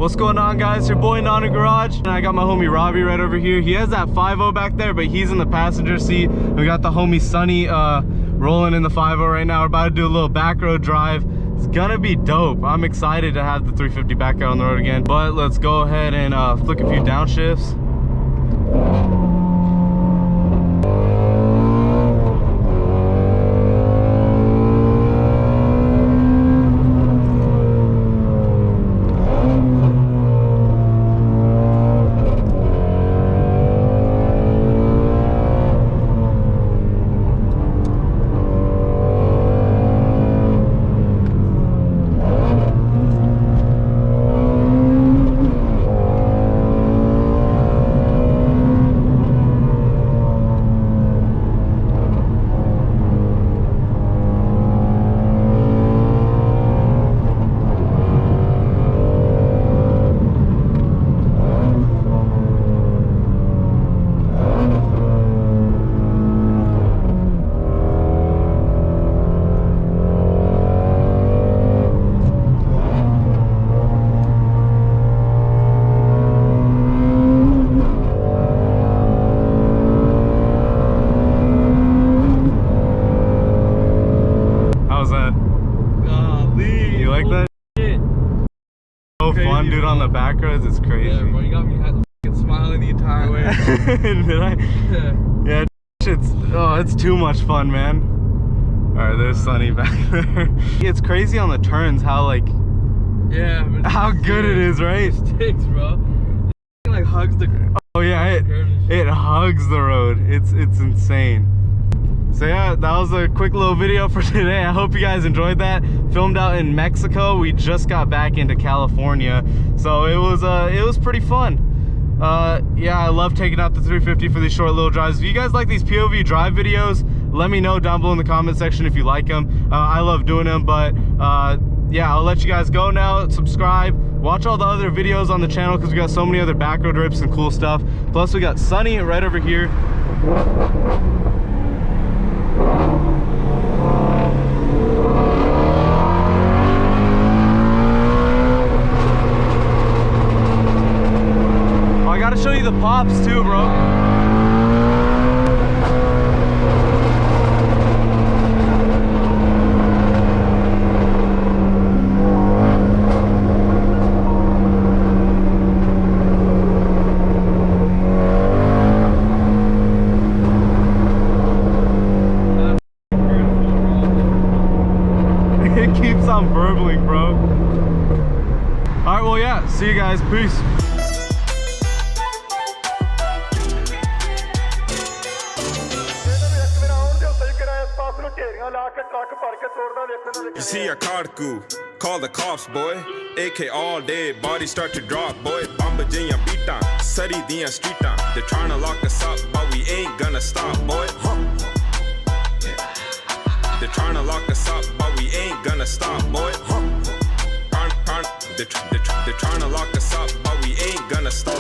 What's going on, guys? Your boy Nana Garage, and I got my homie Robbie right over here. He has that 5.0 back there, but he's in the passenger seat. We got the homie Sunny rolling in the 5.0 right now. We're about to do a little back road drive. It's gonna be dope. I'm excited to have the 350 back out on the road again. But let's go ahead and flick a few downshifts. Dude, on the back roads, it's crazy. Yeah, bro, you got me smiling the entire way. Did I? Yeah, it's too much fun, man. All right, there's Sunny back there. It's crazy on the turns how how good it is, right? It sticks, bro. It like hugs the. Oh yeah, it hugs the road. It's insane. So yeah, that was a quick little video for today. I hope you guys enjoyed that. Filmed out in Mexico. We just got back into California, so it was pretty fun. Yeah, I love taking out the 350 for these short little drives. If you guys like these POV drive videos, let me know down below in the comment section if you like them. I love doing them, but yeah, I'll let you guys go now. Subscribe, watch all the other videos on the channel because we got so many other back road rips and cool stuff. Plus we got Sunny right over here. I gotta show you the pops too, bro. It keeps on burbling, bro. All right, well, yeah, see you guys. Peace. You see a carku, call the cops, boy. AK all day, body start to drop, boy. Bamba jinya beat down, sari diya street down. They're trying to lock us up, but we ain't gonna stop, boy. They're trying to lock us up, but we ain't gonna stop, boy. They're trying to lock us up, but we ain't gonna stop.